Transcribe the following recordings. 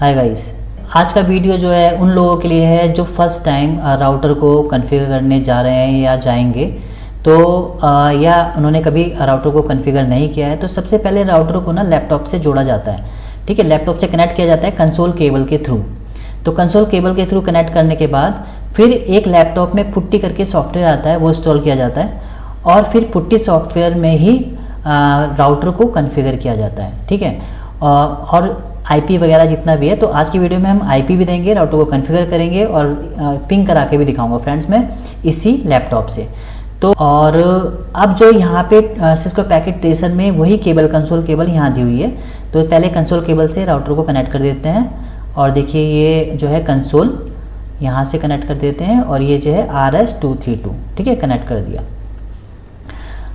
Hi guys, आज का video जो है उन लोगों के लिए है जो फर्स्ट टाइम राउटर को कॉन्फ़िगर करने जा रहे हैं या जाएंगे, तो या उन्होंने कभी राउटर को कॉन्फ़िगर नहीं किया है। तो सबसे पहले राउटर को ना लैपटॉप से जोड़ा जाता है, ठीक है। लैपटॉप से कनेक्ट किया जाता है कंसोल केबल के थ्रू। तो कंसोल केबल के थ्रू कनेक्ट करने के बाद फिर एक लैपटॉप में पुट्टी करके सॉफ्टवेयर आता है, वो इंस्टॉल किया जाता है और फिर पुट्टी सॉफ्टवेयर में ही राउटर को कॉन्फ़िगर किया जाता है, ठीक है। और आईपी वगैरह जितना भी है, तो आज की वीडियो में हम आईपी भी देंगे, राउटर को कॉन्फ़िगर करेंगे और पिंग करा के भी दिखाऊंगा फ्रेंड्स मैं इसी लैपटॉप से। तो और अब जो यहाँ पे सिस्को पैकेट ट्रेसर में वही केबल, कंसोल केबल यहाँ दी हुई है। तो पहले कंसोल केबल से राउटर को कनेक्ट कर देते हैं और देखिए ये जो है कंसोल यहाँ से कनेक्ट कर देते हैं और ये जो है RS232, ठीक है, कनेक्ट कर दिया।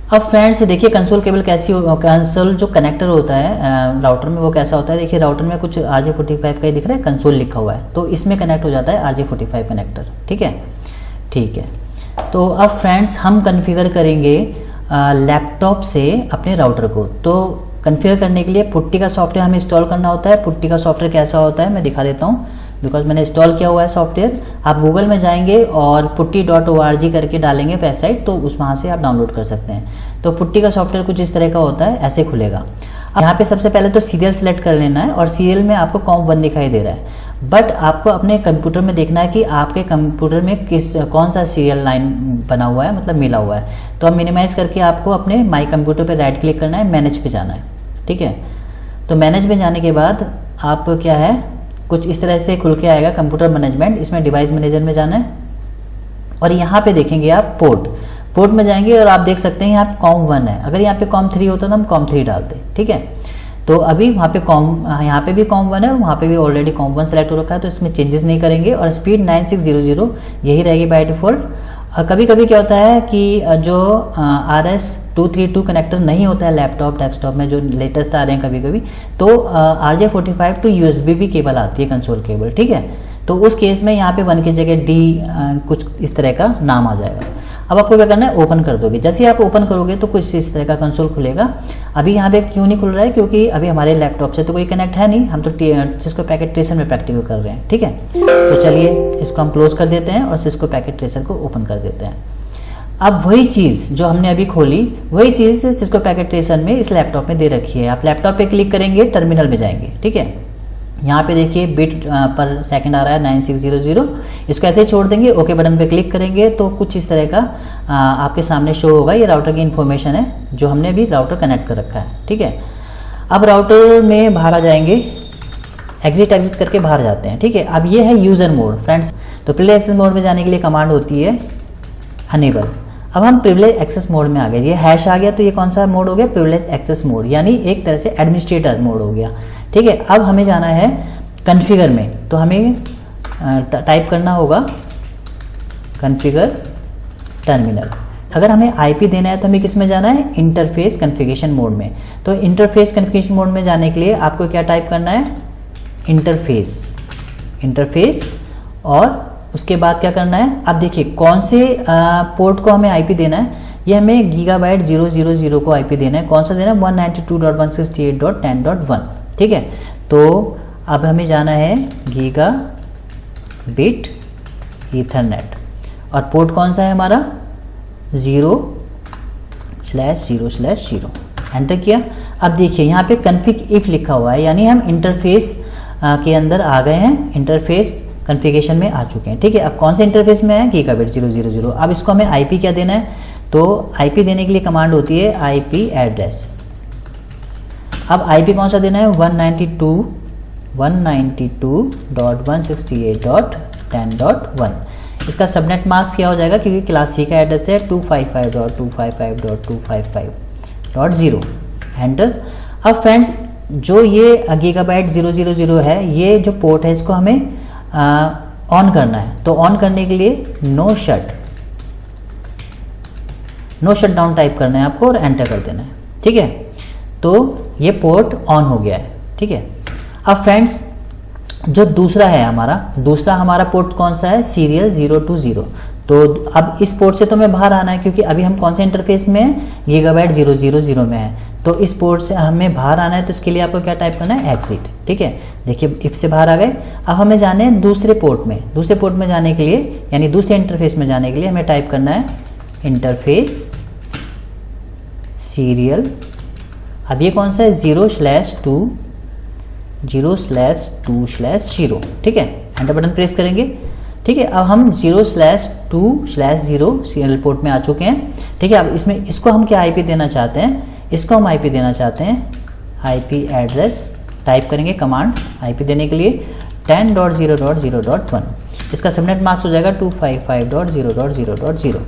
अब फ्रेंड्स देखिए कंसोल केबल कैसी कंसोल जो कनेक्टर होता है राउटर में वो कैसा होता है। देखिए राउटर में कुछ RJ45 का ही दिख रहा है, कंसोल लिखा हुआ है, तो इसमें कनेक्ट हो जाता है RJ45 कनेक्टर, ठीक है, ठीक है। तो अब फ्रेंड्स हम कॉन्फ़िगर करेंगे लैपटॉप से अपने राउटर को। तो कॉन्फ़िगर करने के लिए पुट्टी का सॉफ्टवेयर हमें इंस्टॉल करना होता है। पुट्टी का सॉफ्टवेयर कैसा होता है मैं दिखा देता हूँ, बिकॉज मैंने इंस्टॉल किया हुआ है सॉफ्टवेयर। आप गूगल में जाएंगे और putty.org करके डालेंगे वेबसाइट, तो उस वहाँ से आप डाउनलोड कर सकते हैं। तो पुट्टी का सॉफ्टवेयर कुछ इस तरह का होता है, ऐसे खुलेगा। अब यहाँ पे सबसे पहले तो सीरियल सेलेक्ट कर लेना है और सीरियल में आपको COM1 दिखाई दे रहा है, बट आपको अपने कंप्यूटर में देखना है कि आपके कंप्यूटर में कौन सा सीरियल लाइन बना हुआ है, मतलब मिला हुआ है। तो अब मिनिमाइज करके आपको अपने माई कंप्यूटर पर राइट क्लिक करना है, मैनेज पे जाना है, ठीक है। तो मैनेज में जाने के बाद आप क्या है कुछ इस तरह से खुल के आएगा कंप्यूटर मैनेजमेंट। इसमें डिवाइस मैनेजर में जाना है और यहाँ पे देखेंगे आप पोर्ट में जाएंगे और आप देख सकते हैं यहाँ पे COM1 है। अगर यहाँ पे COM3 होता तो हम COM3 डालते, ठीक है। तो अभी वहाँ पे यहाँ पे भी COM1 है और वहाँ पे भी ऑलरेडी COM1 सेलेक्ट हो रखा है, तो इसमें चेंजेस नहीं करेंगे और स्पीड 9600 यही रहेगी बाय डिफॉल्ट। कभी कभी क्या होता है कि जो RS232 कनेक्टर नहीं होता है लैपटॉप डेस्कटॉप में, जो लेटेस्ट आ रहे हैं कभी कभी, तो RJ45 टू USB भी केबल आती है कंसोल केबल, ठीक है। तो उस केस में यहाँ पे 1 की जगह D कुछ इस तरह का नाम आ जाएगा। अब आपको क्या करना है, ओपन कर दोगे। जैसे ही आप ओपन करोगे तो कुछ इस तरह का कंसोल खुलेगा। अभी यहाँ पे क्यों नहीं खुल रहा है, क्योंकि अभी हमारे लैपटॉप से तो कोई कनेक्ट है नहीं, हम तो सिस्को पैकेट ट्रेसर में प्रैक्टिकल कर रहे हैं, ठीक है। तो चलिए इसको हम क्लोज कर देते हैं और सिस्को पैकेट ट्रेसर को ओपन कर देते हैं। अब वही चीज़ जो हमने अभी खोली, वही चीज़ सिस्को पैकेट ट्रेसर में इस लैपटॉप में दे रखी है। आप लैपटॉप पे क्लिक करेंगे, टर्मिनल में जाएंगे, ठीक है। यहाँ पे देखिए बिट पर सेकंड आ रहा है 9600। इसको ऐसे ही छोड़ देंगे, ओके बटन पे क्लिक करेंगे तो कुछ इस तरह का आपके सामने शो होगा। ये राउटर की इन्फॉर्मेशन है जो हमने अभी राउटर कनेक्ट कर रखा है, ठीक है। अब राउटर में बाहर आ जाएंगे, एग्जिट करके बाहर जाते हैं, ठीक है। अब ये है यूज़र मोड फ्रेंड्स। तो प्रिविलेज एक्सेस मोड में जाने के लिए कमांड होती है अनेबल। अब हम प्रिविलेज एक्सेस मोड में आ गए, ये हैश आ गया, तो ये कौन सा मोड हो गया, प्रिविलेज एक्सेस मोड, यानी एक तरह से एडमिनिस्ट्रेटर मोड हो गया, ठीक है। अब हमें जाना है कॉन्फ़िगर में, तो हमें टाइप करना होगा कॉन्फ़िगर टर्मिनल। अगर हमें आईपी देना है तो हमें किस में जाना है, इंटरफेस कॉन्फ़िगरेशन मोड में। तो इंटरफेस कॉन्फ़िगरेशन मोड में जाने के लिए आपको क्या टाइप करना है, इंटरफेस और उसके बाद क्या करना है। अब देखिए कौन से पोर्ट को हमें आईपी देना है, ये हमें गीगाबाइट 000 को आईपी देना है। कौन सा देना है, 192.168.10.1, ठीक है। तो अब हमें जाना है गीगाबिट ईथरनेट और पोर्ट कौन सा है हमारा, 0/0/0, एंटर किया। अब देखिए यहाँ पे कॉन्फ़िग इफ लिखा हुआ है, यानी हम इंटरफेस के अंदर आ गए हैं, इंटरफेस कॉन्फ़िगरेशन में आ चुके हैं, ठीक है। अब कौन से इंटरफेस में है, गीगाबिट 000। अब इसको हमें आईपी क्या देना है, तो आईपी देने के लिए कमांड होती है आईपी एड्रेस। अब आईपी कौन सा देना है, 192.168.10.1। इसका सबनेट मास्क क्या हो जाएगा, क्योंकि क्लास सी का एड्रेस है 255.255.255.0, एंटर। अब फ्रेंड्स जो ये गीगाबाइट 000 है, ये जो पोर्ट है इसको हमें ऑन करना है। तो ऑन करने के लिए नो शट डाउन टाइप करना है आपको और एंटर कर देना है, ठीक है। तो ये पोर्ट ऑन हो गया है, ठीक है। अब फ्रेंड्स जो दूसरा हमारा पोर्ट कौन सा है, सीरियल 020। तो अब इस पोर्ट से तो मैं बाहर आना है, क्योंकि अभी हम कौन से इंटरफेस में हैं, गीगाबाइट 000 में है। तो इस पोर्ट से हमें बाहर आना है, तो इसके लिए आपको क्या टाइप करना है, एग्जिट। ठीक है, देखिए इफ से बाहर आ गए। अब हमें जाने हैं दूसरे पोर्ट में। दूसरे पोर्ट में जाने के लिए यानी दूसरे इंटरफेस में जाने के लिए हमें टाइप करना है इंटरफेस सीरियल। अब ये कौन सा है, 0/2 0/2/0। ठीक है, एंटर बटन प्रेस करेंगे। ठीक है, अब हम 0/2/0 सीरियल पोर्ट में आ चुके हैं। ठीक है, अब इसमें इसको हम क्या आईपी देना चाहते हैं, इसको हम आईपी देना चाहते हैं आईपी एड्रेस। टाइप करेंगे कमांड आईपी देने के लिए 10.0.0.1। इसका सबनेट मार्क्स हो जाएगा 255.0.0.0।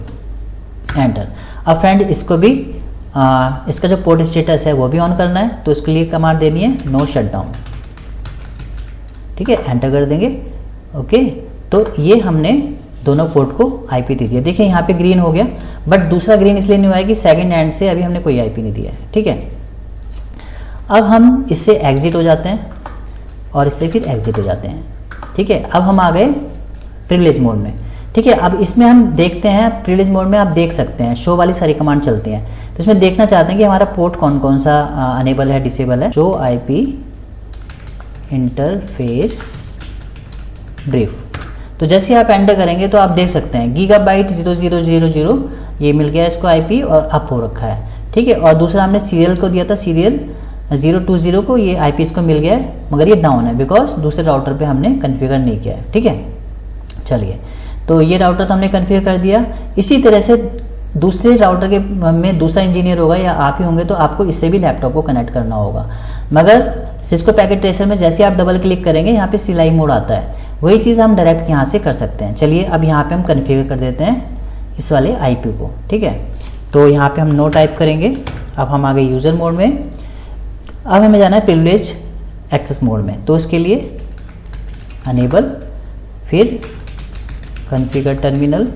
एंटर। अब फ्रेंड इसको भी इसका जो पोर्ट स्टेटस है वो भी ऑन करना है, तो इसके लिए कमांड देनी है नो शटडाउन। ठीक है, एंटर कर देंगे। ओके, तो ये हमने दोनों पोर्ट को आईपी दे दिया। देखिए यहाँ पे ग्रीन हो गया, बट दूसरा ग्रीन इसलिए नहीं हुआ है कि सेकंड एंड से अभी हमने कोई आईपी नहीं दिया है। ठीक है, अब हम इससे एग्जिट हो जाते हैं और इससे फिर एग्जिट हो जाते हैं। ठीक है, अब हम आ गए प्रिविलेज मोड में। ठीक है, अब इसमें हम देखते हैं, प्रिविलेज मोड में आप देख सकते हैं शो वाली सारी कमांड चलती हैं। तो इसमें देखना चाहते हैं कि हमारा पोर्ट कौन कौन सा अनेबल है, डिसेबल है। Show IP interface brief. तो जैसे आप एंटर करेंगे तो आप देख सकते हैं गीगाबाइट 0000 ये मिल गया इसको आईपी और अप हो रखा है। ठीक है, और दूसरा हमने सीरियल को दिया था, सीरियल 020 को, ये आईपी इसको मिल गया है, मगर ये डाउन है बिकॉज दूसरे राउटर पे हमने कन्फिगर नहीं किया है। ठीक है, चलिए, तो ये राउटर तो हमने कन्फिगर कर दिया। इसी तरह से दूसरे राउटर के में दूसरा इंजीनियर होगा या आप ही होंगे, तो आपको इससे भी लैपटॉप को कनेक्ट करना होगा। मगर सिस्को पैकेट ट्रेसर में जैसे आप डबल क्लिक करेंगे यहाँ पे सिलाई मोड आता है, वही चीज़ हम डायरेक्ट यहाँ से कर सकते हैं। चलिए, अब यहाँ पे हम कन्फिगर कर देते हैं इस वाले आईपी को। ठीक है, तो यहाँ पे हम नो टाइप करेंगे। अब हम आ गए यूज़र मोड में। अब हमें जाना है प्रिविलेज एक्सेस मोड में, तो इसके लिए अनेबल, फिर कॉन्फ़िगर टर्मिनल।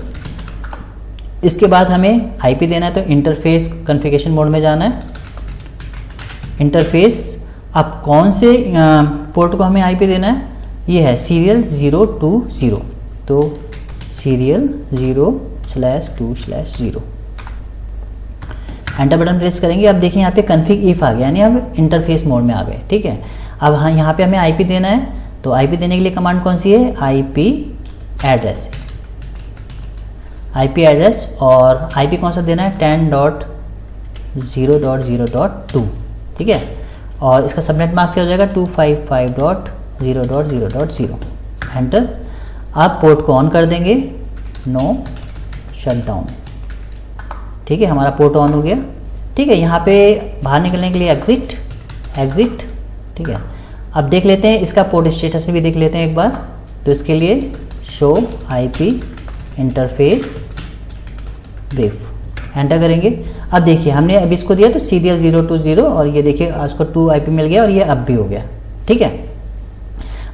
इसके बाद हमें आईपी देना है, तो इंटरफेस कॉन्फ़िगरेशन मोड में जाना है। इंटरफेस, अब कौन से पोर्ट को हमें आईपी देना है, ये है सीरियल 020, तो सीरियल 0/2/0। एंटर बटन प्रेस करेंगे। अब देखिए यहाँ पे कन्फिग इफ आ गया, यानी अब इंटरफेस मोड में आ गए। ठीक है, अब हाँ यहाँ पे हमें आईपी देना है, तो आईपी देने के लिए कमांड कौन सी है, आईपी एड्रेस। आईपी एड्रेस और आईपी कौन सा देना है, 10.0.0.2। ठीक है, और इसका सबनेट मास्क क्या हो जाएगा, 255.0.0.0। एंटर। आप पोर्ट को ऑन कर देंगे, नो शटडाउन। ठीक है, हमारा पोर्ट ऑन हो गया। ठीक है, यहाँ पे बाहर निकलने के लिए एग्जिट, एग्जिट। ठीक है, अब देख लेते हैं इसका पोर्ट स्टेटस भी देख लेते हैं एक बार। तो इसके लिए show IP interface brief, enter करेंगे। अब देखिए हमने अब इसको दिया तो सीरियल 020, और ये देखिए उसको 2 आईपी मिल गया और ये अब भी हो गया। ठीक है,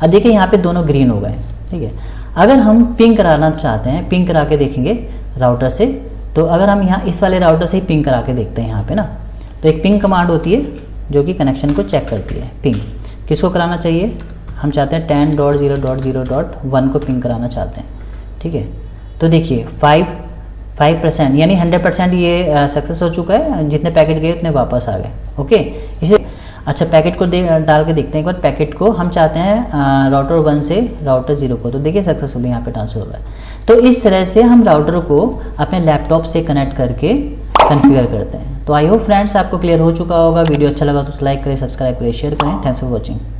अब देखिए यहाँ पे दोनों ग्रीन हो गए। ठीक है, अगर हम पिंग कराना चाहते हैं, पिंग करा के देखेंगे राउटर से, तो अगर हम यहाँ इस वाले राउटर से ही पिंग करा के देखते हैं यहाँ पे ना, तो एक पिंग कमांड होती है जो कि कनेक्शन को चेक करती है। पिंग किसको कराना चाहिए, हम चाहते हैं 10.0.0.1 को पिंग कराना चाहते हैं। ठीक है, तो देखिए 5% यानी 100% ये सक्सेस हो चुका है, जितने पैकेट गए उतने वापस आ गए। ओके, इसे अच्छा पैकेट को डाल के देखते हैं एक बार। पैकेट को हम चाहते हैं राउटर 1 से राउटर 0 को, तो देखिए सक्सेसफुली यहाँ पे ट्रांसफर हो रहा है। तो इस तरह से हम राउटर को अपने लैपटॉप से कनेक्ट करके कॉन्फ़िगर करते हैं। तो आई होप फ्रेंड्स आपको क्लियर हो चुका होगा। वीडियो अच्छा लगा तो लाइक करें, सब्सक्राइब करें, शेयर करें। Thanks for watching.